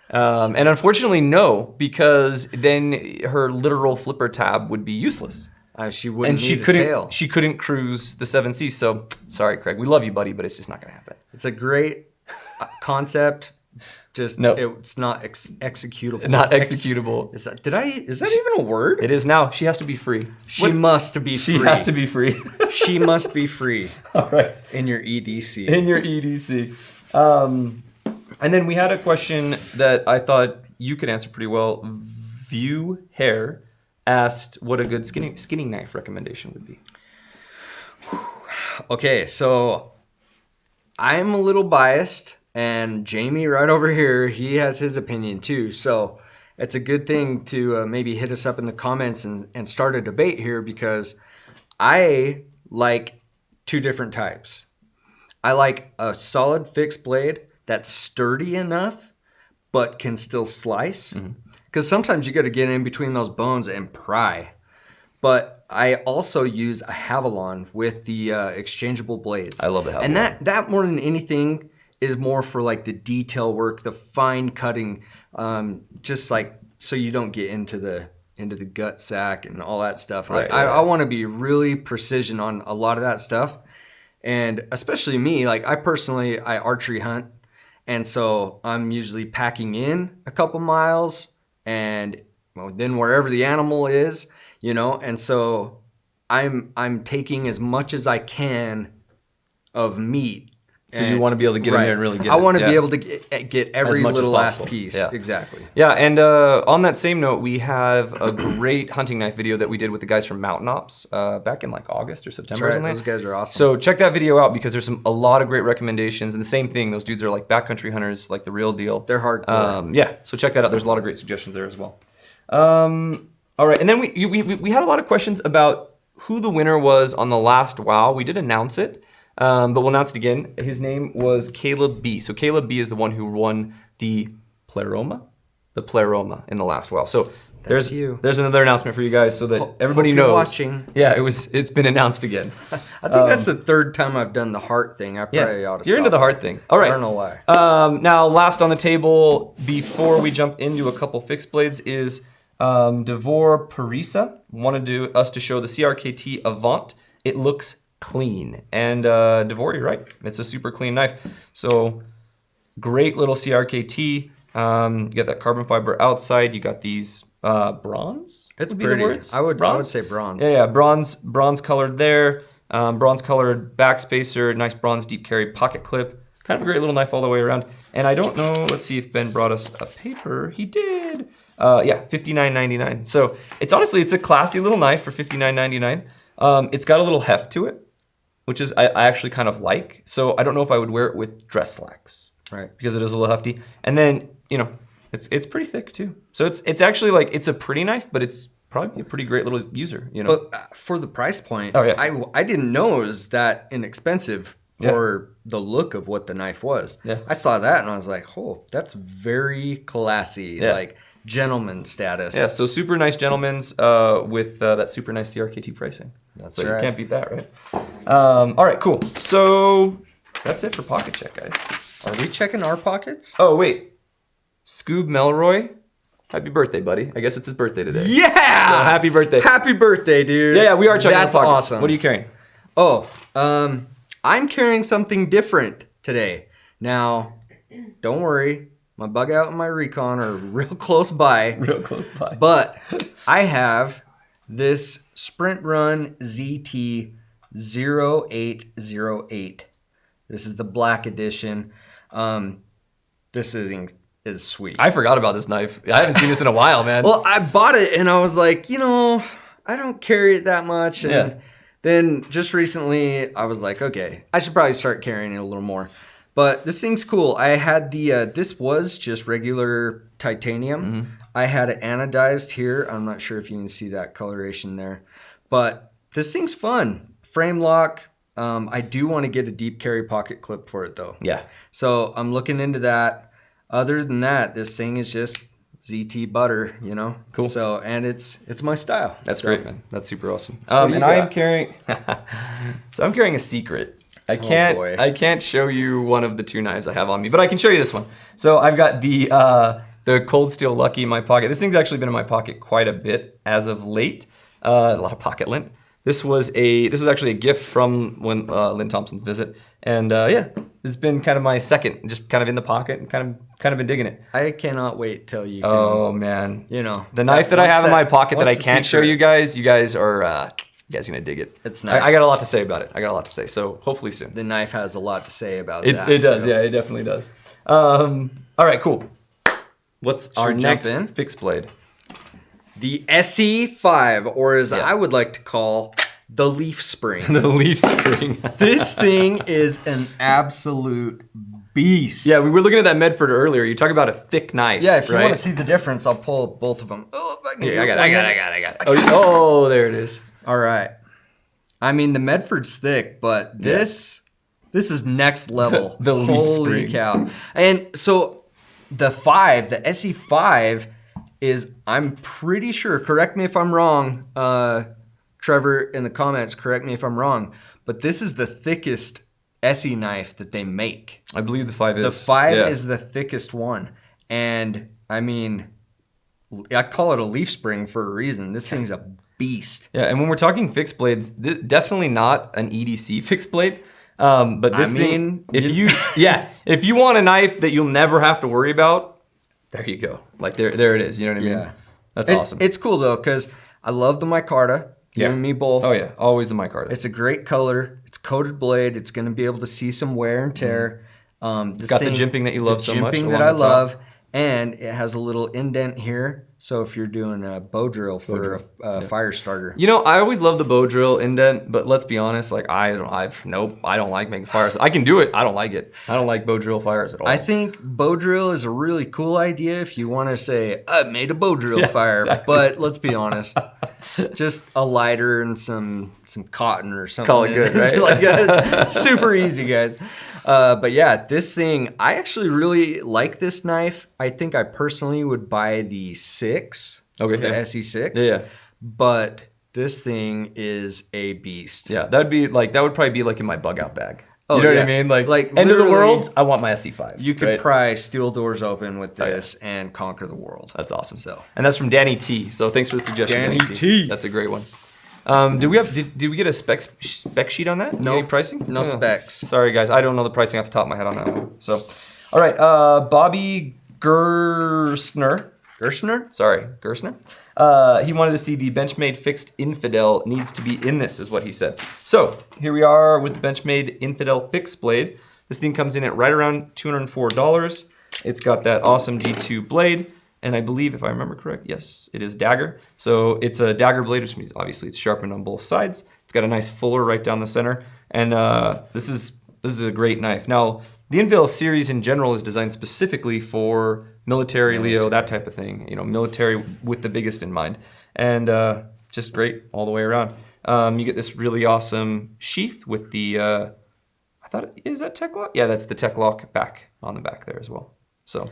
And unfortunately, no, because then her literal flipper tab would be useless. She wouldn't And need a tail. she couldn't cruise the 7Cs. So sorry, Craig. We love you, buddy, but it's just not going to happen. It's a great concept. Just it's not executable. Not executable. Is that even a word? It is now. She has to be free. She must be free. She has to be free. She must be free. All right. In your EDC. In your EDC. And then we had a question that I thought you could answer pretty well. View Hair asked what a good skinning knife recommendation would be. Okay, so I'm a little biased, and Jamie right over here, he has his opinion too. So it's a good thing to maybe hit us up in the comments and start a debate here, because I like two different types. I like a solid fixed blade that's sturdy enough, but can still slice. Because sometimes you got to get in between those bones and pry. But I also use a Havalon with the exchangeable blades. I love the Havalon. And that more than anything is more for like the detail work, the fine cutting, just like so you don't get into the gut sack and all that stuff. Right, I want to be really precision on a lot of that stuff. And especially me, like I archery hunt. And so I'm usually packing in a couple miles and then wherever the animal is, and so I'm taking as much as I can of meat. So you want to be able to get in there and really get it. I want to be able to get every much as little last possible. piece. Yeah. Exactly. Yeah, and on that same note, we have a great hunting knife video that we did with the guys from Mountain Ops back in like August or September. That's right. Those guys are awesome. So check that video out because there's a lot of great recommendations. And the same thing, those dudes are like backcountry hunters, like the real deal. They're hardcore. Yeah, so check that out. There's a lot of great suggestions there as well. All right, and then we had a lot of questions about who the winner was on the last WOW. We did announce it. But we'll announce it again. His name was Caleb B. So Caleb B is the one who won the Pleroma in the last WOW. So there's another announcement for you guys so that everybody hope you're knows. watching. Yeah, it's been announced again. I think that's the third time I've done the heart thing. I probably ought to you're stop into the it. heart thing. All right. I don't know why. Now, last on the table before we jump into a couple fixed blades is Devor Parisa wanted us to show the CRKT Avant. It looks clean. And Devor, you're right. It's a super clean knife. So great little CRKT. You got that carbon fiber outside. You got these bronze. It's would be pretty. The words? I would Bronze? say bronze. Yeah, bronze colored there. Bronze colored backspacer. Nice bronze deep carry pocket clip. Kind of a great little knife all the way around. And I don't know. Let's see if Ben brought us a paper. He did. Yeah, $59.99. So it's a classy little knife for $59.99. It's got a little heft to it, which is I actually kind of like. So I don't know if I would wear it with dress slacks, right? Because it is a little hefty. And then it's pretty thick too. So it's actually like it's a pretty knife, but it's probably a pretty great little user. But for the price point, Oh, yeah. I didn't know it was that inexpensive for the look of what the knife was. Yeah. I saw that and I was like, oh, that's very classy. Yeah. Like gentleman status. Yeah, so super nice gentlemen's with that super nice CRKT pricing. That's so right. You can't beat that, right? All right, cool. So that's it for pocket check, guys. Are we checking our pockets? Oh, wait. Scoob Melroy. Happy birthday, buddy. I guess it's his birthday today. Yeah! So happy birthday. Happy birthday, dude. Yeah, we are checking That's our pockets. awesome. What are you carrying? Oh, I'm carrying something different today. Now, don't worry. My bug out and my recon are real close by. Real close by. But I have this Sprint Run ZT0808. This is the black edition. This is sweet. I forgot about this knife. I haven't seen this in a while, man. Well, I bought it and I was like, I don't carry it that much. And Yeah. then just recently I was like, okay, I should probably start carrying it a little more. But this thing's cool. I had this was just regular titanium. I had it anodized here. I'm not sure if you can see that coloration there. But this thing's fun. Frame lock. I do want to get a deep carry pocket clip for it though. Yeah. So I'm looking into that. Other than that, this thing is just ZT butter, Cool. So, and it's my style. That's So, great, man. That's super awesome. do you And I am got? carrying. So I'm carrying a secret. I can't. boy. I can't show you one of the two knives I have on me, but I can show you this one. So I've got the Cold Steel Lucky in my pocket. This thing's actually been in my pocket quite a bit as of late. A lot of pocket lint. This was actually a gift from when Lynn Thompson's visit, and yeah, it's been kind of my second, just kind of in the pocket, and kind of been digging it. I cannot wait till you can, Oh man, the knife that I have in my pocket that I can't show you guys are you guys are gonna dig it. It's nice. I got a lot to say about it. So hopefully soon. The knife has a lot to say about It that. does, too. yeah, it definitely does. All right, cool. What's our we jump next in? fixed blade? The SE5, or as Yeah. I would like to call the Leafspring. The Leafspring. This thing is an absolute beast. Yeah, we were looking at that Medford earlier. You talk about a thick knife. Yeah, if you right? want to see the difference, I'll pull both of them. Oh, if I can Here, do I it got it. one-handed. Oh, there it is. All right. I mean, the Medford's thick, but this is next level. The Holy Leafspring. cow. And so the SE5 is, I'm pretty sure, correct me if I'm wrong, Trevor in the comments, correct me if I'm wrong, but this is the thickest SE knife that they make. I believe the 5 is. The 5 yeah. is the thickest one. And I mean, I call it a Leafspring for a reason. This thing's a beast. Yeah, and when we're talking fixed blades, definitely not an EDC fixed blade. But this thing, if you want a knife that you'll never have to worry about, there you go. Like there it is. You know what I mean? Yeah. That's awesome. It's cool though, because I love the micarta. You Yeah. and me both. Oh yeah, always the micarta. It's a great color. It's coated blade. It's going to be able to see some wear and tear. It's got the jimping that you love so much. The jimping along that I the top. love. And it has a little indent here. So if you're doing a bow drill for a fire starter. You know, I always love the bow drill indent, but let's be honest, like I don't like making fires. I can do it. I don't like it. I don't like bow drill fires at all. I think bow drill is a really cool idea if you want to say, I made a bow drill fire. exactly. But let's be honest, just a lighter and some cotton or something. Call it good, right? Like that. It's super easy, guys. But yeah, this thing, I actually really like this knife. I think I personally would buy the 6, Okay, the yeah. SE6. Yeah. But this thing is a beast. Yeah, that would probably be like in my bug out bag. Oh, you know yeah. what I mean? Like end of the literally, world, I want my SE5. You could right? pry steel doors open with yeah. this and conquer the world. That's awesome. So. And that's from Danny T. So thanks for the suggestion, Danny Danny T. That's a great one. Did we get a spec sheet on that? No Any pricing? No specs. Sorry guys, I don't know the pricing off the top of my head on that one. So, all right, Bobby Gerstner. Sorry, Gerstner. He wanted to see the Benchmade fixed Infidel needs to be in this, is what he said. So here we are with the Benchmade Infidel fixed blade. This thing comes in at right around $204. It's got that awesome D2 blade. And I believe, if I remember correct, yes, it is dagger. So it's a dagger blade, which means obviously it's sharpened on both sides. It's got a nice fuller right down the center. And this is a great knife. Now, the Infidel series in general is designed specifically for military, Leo, that type of thing. You know, military with the biggest in mind. And just great all the way around. You get this really awesome sheath with the, is that Tech Lock? Yeah, that's the Tech Lock back on the back there as well. So.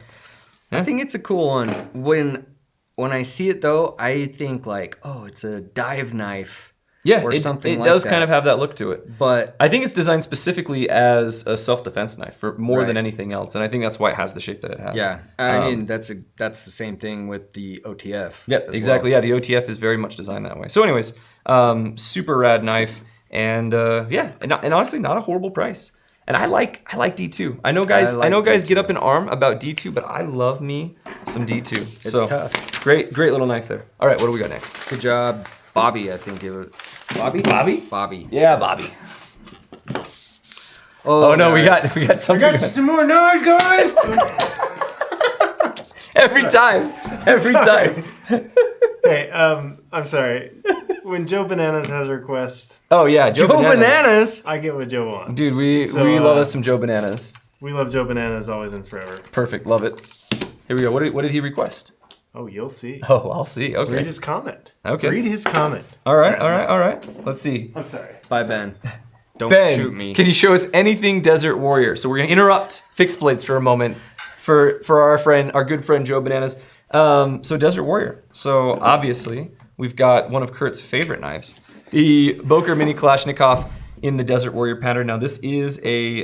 I think it's a cool one. When when I see it though, I think like, oh, it's a dive knife. Yeah, or something it like does that. kind of have that look to it. But I think it's designed specifically as a self-defense knife for more Right. than anything else, and I think that's why it has the shape that it has. yeah, I mean that's the same thing with the OTF. Yep, as exactly. well. Yeah, the OTF is very much designed that way. So, anyways, super rad knife, and and honestly, not a horrible price. And I like D2. I know guys like get up in arm about D2, but I love me some D2. It's tough. Great little knife there. All right, what do we got next? Good job, Bobby. I think it was Bobby. Yeah, Bobby. Oh no, guys. we got something. Got some more noise, guys. Every time. Hey, I'm sorry. When Joe Bananas has a request, Oh yeah, Joe Bananas. I get what Joe wants. Dude, we love us some Joe Bananas. We love Joe Bananas always and forever. Perfect, love it. Here we go. What did he request? Oh, you'll see. Oh, I'll see. Okay. Read his comment. Okay. Read his comment. All right. Let's see. I'm sorry. Bye, Ben. Don't Ben, shoot me. can you show us anything Desert Warrior? So we're gonna interrupt fixed blades for a moment for our good friend Joe Bananas. So Desert Warrior. So obviously we've got one of Kurt's favorite knives, the Boker Mini Kalashnikov in the Desert Warrior pattern. Now this is a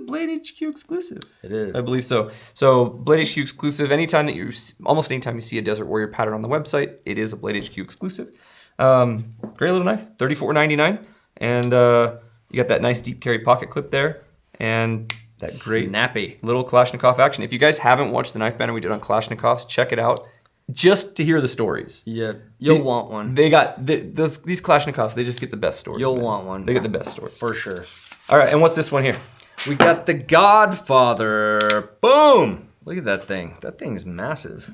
Blade HQ exclusive. It is. I believe so. So Blade HQ exclusive. Almost anytime you see a Desert Warrior pattern on the website, it is a Blade HQ exclusive. Great little knife, $34.99, and you got that nice deep carry pocket clip there, and that great Snappy. little Kalashnikov action. If you guys haven't watched the knife banner we did on Kalashnikovs, check it out. Just to hear the stories. Yeah, you'll want one. They got these Kalashnikovs. They just get the best stories. You'll man. want one. They get the best stories. For sure. All right, and what's this one here? We got the Godfather. Boom! Look at that thing. That thing's massive.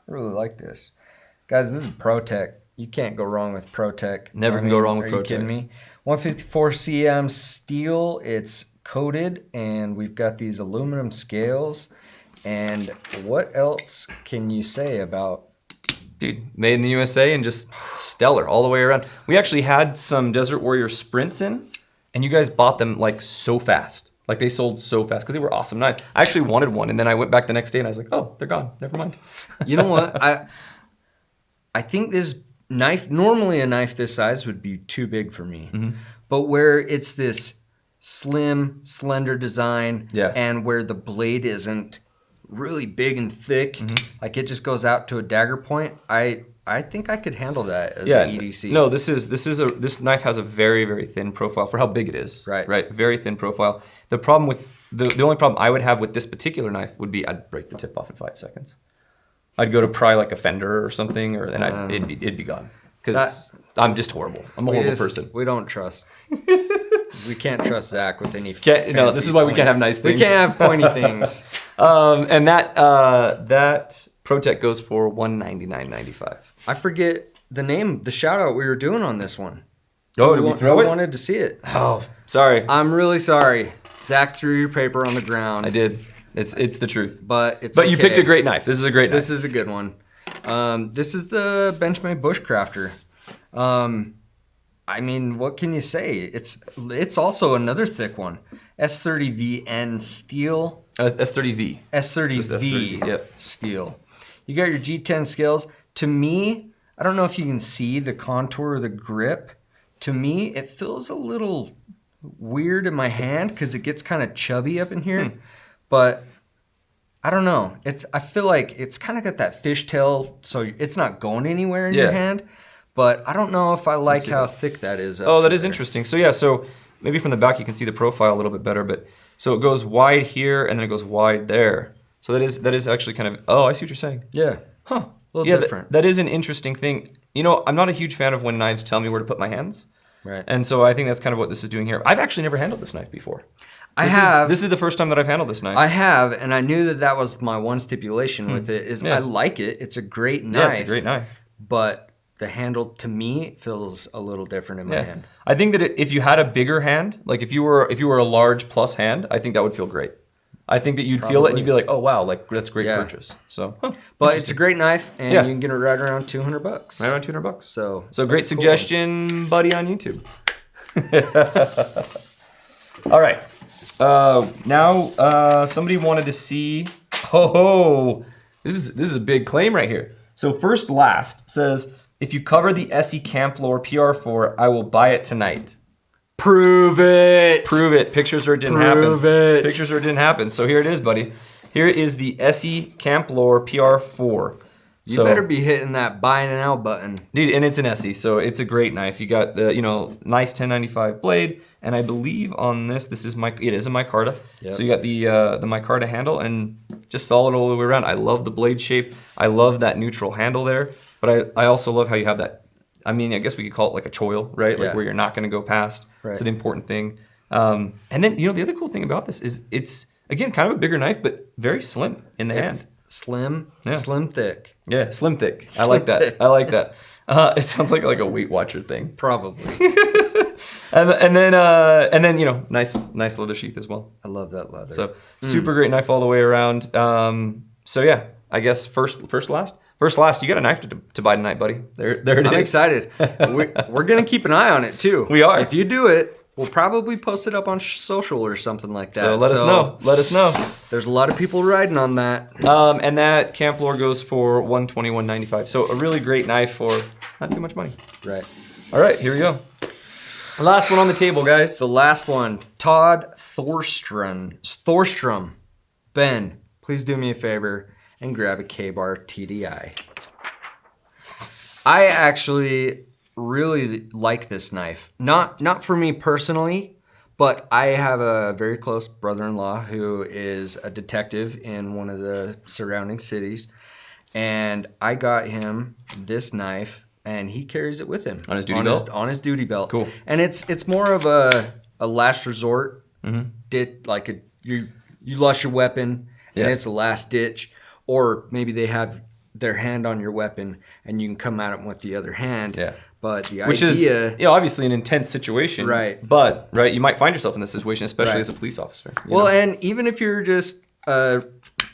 I really like this. Guys, this is Protec. You can't go wrong with Protec. Never can go wrong with Are you Protec. kidding me? 154 cm steel. It's coated, and we've got these aluminum scales. And what else can you say about... Dude, made in the USA and just stellar all the way around. We actually had some Desert Warrior sprints in, and you guys bought them like so fast. Like they sold so fast because they were awesome knives. I actually wanted one, and then I went back the next day and I was like, oh, they're gone. Never mind. You know what? I think this knife, normally a knife this size would be too big for me. Mm-hmm. But where it's this slim, slender design, Yeah. and where the blade isn't really big and thick, Mm-hmm. like it just goes out to a dagger point, I think I could handle that as an EDC. No, this knife has a very, very thin profile for how big it is. Right. Very thin profile. The problem with the only problem I would have with this particular knife would be I'd break the tip off in 5 seconds. I'd go to pry like a fender or something, it'd be gone. Because I'm just horrible. I'm a horrible person. We don't trust. We can't trust Zach with any. No, this is why we can't have nice things. We can't have pointy things. And that Protec goes for $199.95. I forget the name, the shout out we were doing on this one. Oh, did we throw I it? wanted to see it. Oh, sorry. I'm really sorry. Zach threw your paper on the ground. I did. It's the truth. But it's But you okay. picked a great knife. This is a great knife. This is a good one. This is the Benchmade Bushcrafter. I mean, what can you say? It's also another thick one. S30VN steel. S30V. S30V S30, yep. steel. You got your G10 scales. To me, I don't know if you can see the contour of the grip. To me, it feels a little weird in my hand because it gets kind of chubby up in here. But I don't know. I feel like it's kind of got that fishtail, so it's not going anywhere in your hand. But I don't know if I like how thick that is. Oh, that is interesting. So yeah, so maybe from the back you can see the profile a little bit better. But so it goes wide here and then it goes wide there. So that is actually kind of. Oh, I see what you're saying. Yeah. Huh. A little different. That is an interesting thing. You know, I'm not a huge fan of when knives tell me where to put my hands. Right. And so I think that's kind of what this is doing here. I've actually never handled this knife before. This is the first time that I've handled this knife. I have, and I knew that was my one stipulation with it. Is I like it. It's a great knife. Yeah, it's a great knife. But the handle to me feels a little different in my hand. I think that if you had a bigger hand, like if you were a large plus hand, I think that would feel great. I think that you'd feel it and you'd be like, oh wow, like that's a great purchase. So, but it's a great knife, and Yeah. you can get it right around $200. right around $200. So great that's cool. suggestion, buddy, on YouTube. All right. Now somebody wanted to see. Oh, this is a big claim right here. So first last says, if you cover the SE Camplor PR4, I will buy it tonight. Prove it. Prove it. Pictures or it didn't Prove happen. it. Pictures or it didn't happen. So here it is, buddy. Here is the SE Camplor PR4. You better be hitting that buy now button. Dude, and it's an SE, so it's a great knife. You got the, nice 1095 blade, and I believe on this is it is a micarta. Yep. So you got the micarta handle, and just solid all the way around. I love the blade shape. I love that neutral handle there, but I also love how you have that. I mean, I guess we could call it like a choil, right? Like where you're not going to go past. Right. It's an important thing. And then the other cool thing about this is it's again kind of a bigger knife, but very slim in the hand. Slim thick. Yeah, slim thick. I like that. Thick. I like that. It sounds like a Weight Watcher thing. Probably. and then nice leather sheath as well. I love that leather. So super great knife all the way around. So yeah, I guess first last. You got a knife to buy tonight, buddy. There it is. I'm excited. We're gonna keep an eye on it too. We are. If you do it, we'll probably post it up on social or something like that. So let us know. Let us know. There's a lot of people riding on that. And that Camplor goes for $121.95. So a really great knife for not too much money. Right. All right, here we go. Last one on the table, guys. The last one, Tod Thorstrom. Ben, please do me a favor and grab a K-Bar TDI. I actually really like this knife. Not for me personally, but I have a very close brother-in-law who is a detective in one of the surrounding cities, and I got him this knife, and he carries it with him on his duty belt. On his duty belt. Cool. And it's more of a last resort. You lost your weapon, and it's a last ditch, or maybe they have their hand on your weapon, and you can come at them with the other hand. Yeah. But the Which idea... is, obviously an intense situation. Right. But, you might find yourself in this situation, especially as a police officer. Well, and even if you're just a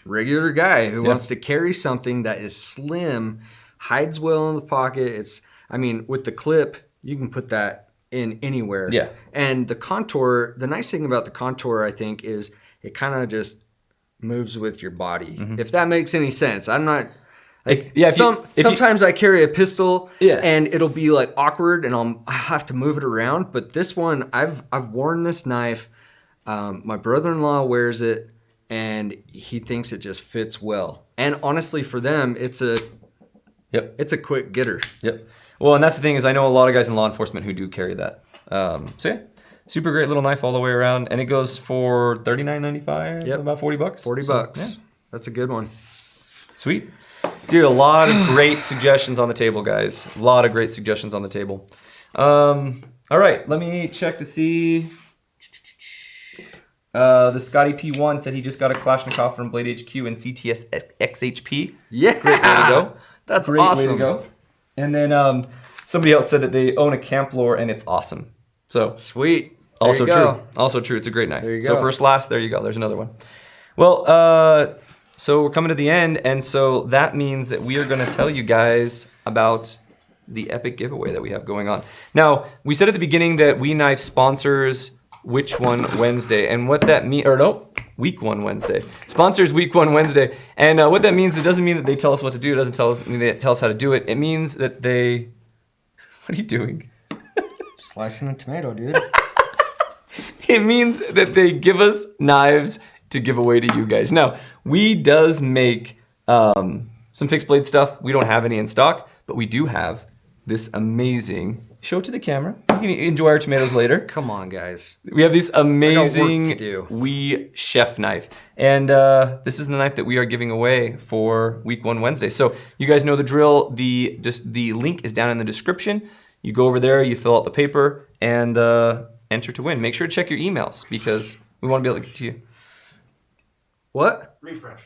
regular guy who wants to carry something that is slim, hides well in the pocket, with the clip, you can put that in anywhere. Yeah. And the contour, the nice thing about the contour, I think, is it kind of just moves with your body. Mm-hmm. If that makes any sense. I'm not... sometimes I carry a pistol and it'll be like awkward and I have to move it around. But this one, I've worn this knife. My brother-in-law wears it and he thinks it just fits well. And honestly, for them, it's a quick getter. Yep. Well, and that's the thing is I know a lot of guys in law enforcement who do carry that. Super great little knife all the way around, and it goes for $39.95. Yep. About $40. $40. Yeah. That's a good one. Sweet. Dude, a lot of great suggestions on the table, guys. A lot of great suggestions on the table. All right, let me check to see. The Scotty P1 said he just got a Kalashnikov from Blade HQ and CTS XHP. Yeah. Great way to go. That's great awesome. Way to go. And then somebody else said that they own a Camplor and it's awesome. So sweet. Also true. Also true. It's a great knife. There you go. So first, last, there you go. There's another one. Well, so we're coming to the end, and so that means that we are going to tell you guys about the epic giveaway that we have going on. Now, we said at the beginning that We Knife sponsors Which One Wednesday, and what that means, Week One Wednesday. Sponsors Week One Wednesday, and what that means, it doesn't mean that they tell us what to do. It doesn't mean they tell us how to do it. It means that they... What are you doing? Slicing a tomato, dude. It means that they give us knives to give away to you guys. Now, we does make some fixed blade stuff. We don't have any in stock, but we do have this amazing, show it to the camera. You can enjoy our tomatoes later. Come on, guys. We have this amazing Wee chef knife. And this is the knife that we are giving away for Week One Wednesday. So you guys know the drill. The link is down in the description. You go over there, you fill out the paper, and enter to win. Make sure to check your emails because we want to be able to get to you. What? Refresh.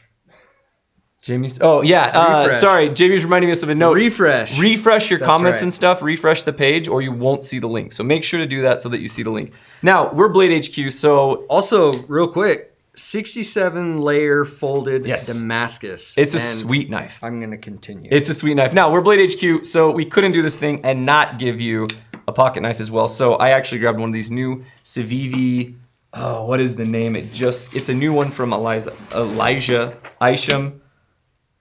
Jamie's. Oh yeah. Sorry, Jamie's reminding us of a note. Refresh your comments and stuff. Refresh the page, or you won't see the link. So make sure to do that so that you see the link. Now we're Blade HQ. So also real quick, 67 layer folded Damascus. It's a sweet knife. I'm gonna continue. It's a sweet knife. Now we're Blade HQ, so we couldn't do this thing and not give you a pocket knife as well. So I actually grabbed one of these new Civivi. Oh, what is the name? It's a new one from Elijah Isham.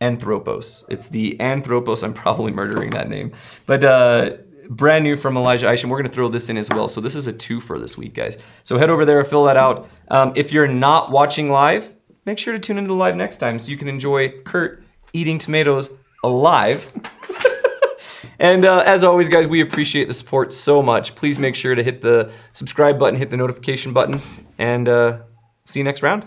Anthropos. It's the Anthropos. I'm probably murdering that name. But brand new from Elijah Isham. We're going to throw this in as well. So this is a twofer this week, guys. So head over there, fill that out. If you're not watching live, make sure to tune into the live next time so you can enjoy Kurt eating tomatoes alive. And as always, guys, we appreciate the support so much. Please make sure to hit the subscribe button, hit the notification button, and see you next round.